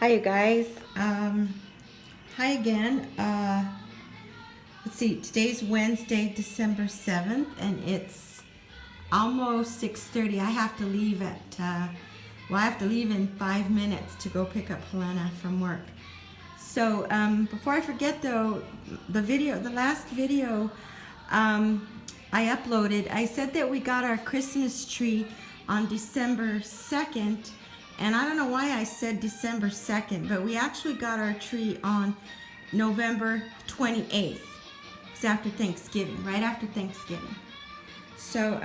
Hi, you guys. Hi again. Let's see. Today's Wednesday, December 7th, and it's almost 6:30. I have to leave at. I have to leave in 5 minutes to go pick up Helena from work. So before I forget, though, the last video I uploaded, I said that we got our Christmas tree on December 2nd. And I don't know why I said December 2nd, but we actually got our tree on November 28th. It's after Thanksgiving, right after Thanksgiving. So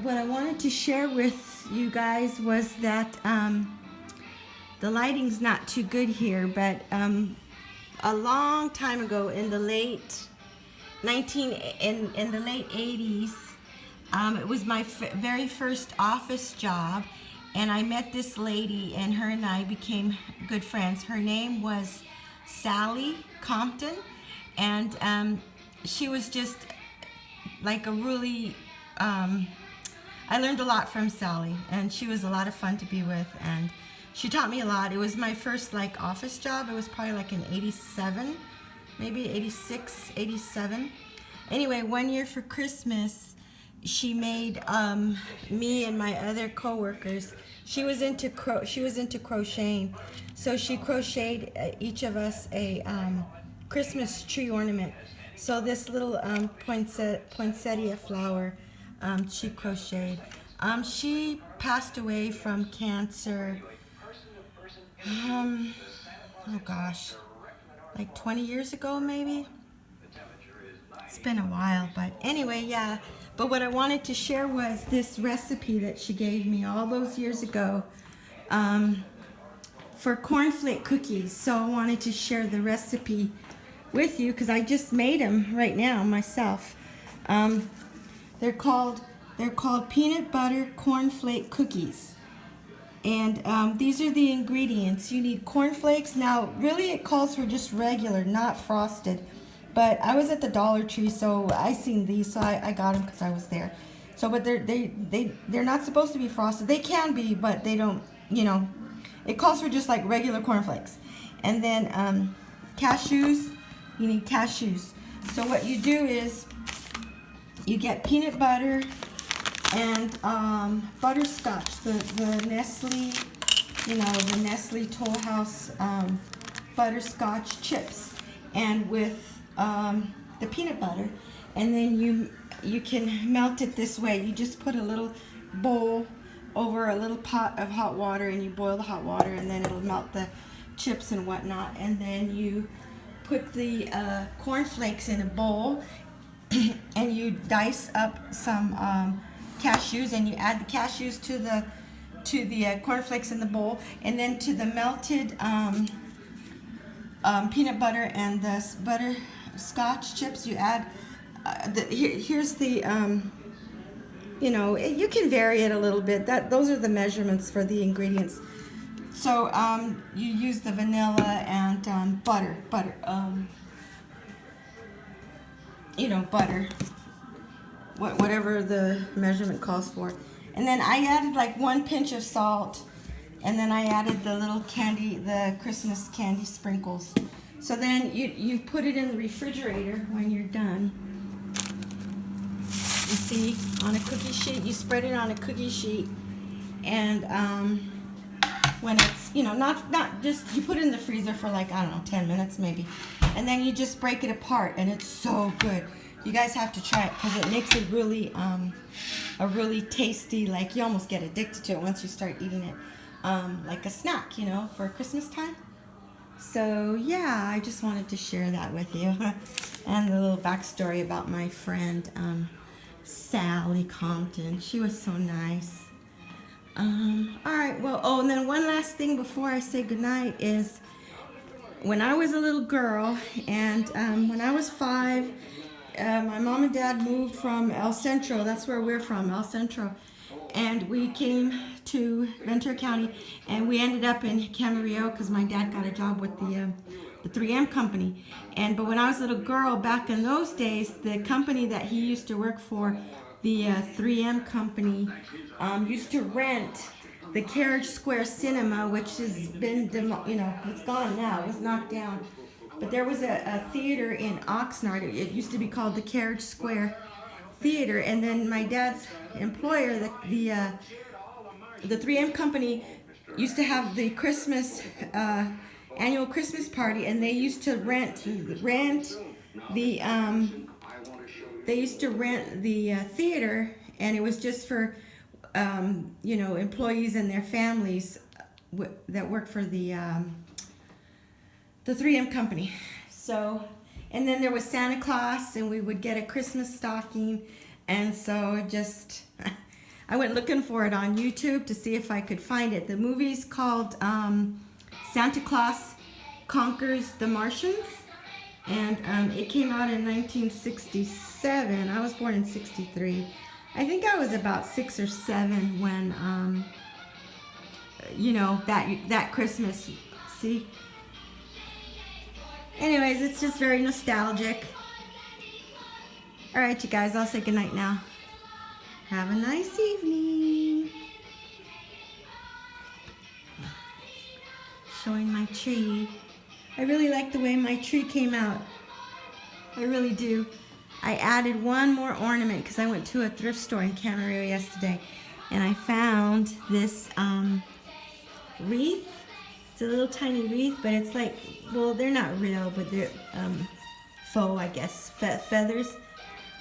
what I wanted to share with you guys was that the lighting's not too good here, but a long time ago in the late in the late 80s, it was my very first office job, and I met this lady, and her and I became good friends. Her name was Sally Compton, and she was just like a really, I learned a lot from Sally, and she was a lot of fun to be with, and she taught me a lot. It was my first like office job. It was probably like in 87, maybe 86, 87. Anyway, one year for Christmas, she made me and my other coworkers. She was into crocheting, so she crocheted each of us a Christmas tree ornament. So this little poinsettia flower, she crocheted. She passed away from cancer. Oh gosh, like 20 years ago maybe. It's been a while, but anyway, yeah. But what I wanted to share was this recipe that she gave me all those years ago for cornflake cookies. So I wanted to share the recipe with you because I just made them right now myself. They're called peanut butter cornflake cookies. And these are the ingredients. You need cornflakes. Now, really it calls for just regular, not frosted. But I was at the Dollar Tree, so I seen these, so I got them because I was there. So, but they're not supposed to be frosted. They can be, but they don't. You know, it calls for just like regular cornflakes. And then cashews. You need cashews. So what you do is you get peanut butter and butterscotch, the Nestle, the Nestle Toll House butterscotch chips, and with the peanut butter, and then you can melt it this way. You just put a little bowl over a little pot of hot water, and you boil the hot water, and then it'll melt the chips and whatnot. And then you put the cornflakes in a bowl, and you dice up some cashews, and you add the cashews to the cornflakes in the bowl, and then to the melted peanut butter and the butterscotch chips, you add here's the you can vary it a little bit. Those are the measurements for the ingredients. So you use the vanilla and butter, whatever the measurement calls for. And then I added like 1 pinch of salt, and then I added the little candy, the Christmas candy sprinkles. So then you put it in the refrigerator when you're done. You see, on a cookie sheet, you spread it on a cookie sheet, and when it's, not just, you put it in the freezer for like, I don't know, 10 minutes maybe, and then you just break it apart, and it's so good. You guys have to try it because it makes it really, a really tasty, like you almost get addicted to it once you start eating it, like a snack, for Christmas time. So yeah, I just wanted to share that with you, and the little backstory about my friend Sally Compton. She was so nice. All right, well, and then one last thing before I say goodnight is when I was a little girl, and when I was 5, my mom and dad moved from El Centro. That's where we're from, El Centro. And we came to Ventura County, and we ended up in Camarillo because my dad got a job with the 3M company. But when I was a little girl, back in those days, the company that he used to work for, the 3M company, used to rent the Carriage Square Cinema, which has been, it's gone now. It was knocked down. But there was a theater in Oxnard. It used to be called the Carriage Square Theater. And then my dad's employer, the 3M company, used to have the Christmas annual Christmas party, and they used to rent the theater, and it was just for employees and their families that work for the 3M company. So, and then there was Santa Claus, and we would get a Christmas stocking, and so just I went looking for it on YouTube to see if I could find it. The movie's called Santa Claus Conquers the Martians, and it came out in 1967. I was born in 63. I think I was about 6 or 7 when that Christmas. See? Anyways, it's just very nostalgic. All right, you guys, I'll say goodnight now. Have a nice evening. Showing my tree. I really like the way my tree came out. I really do. I added one more ornament because I went to a thrift store in Camarillo yesterday, and I found this wreath. It's a little tiny wreath, but it's like, well, they're not real, but they're faux, I guess, feathers.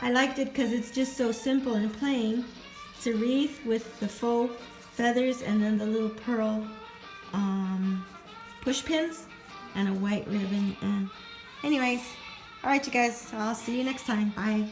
I liked it because it's just so simple and plain. It's a wreath with the faux feathers and then the little pearl push pins and a white ribbon. And anyways, all right, you guys, I'll see you next time. Bye.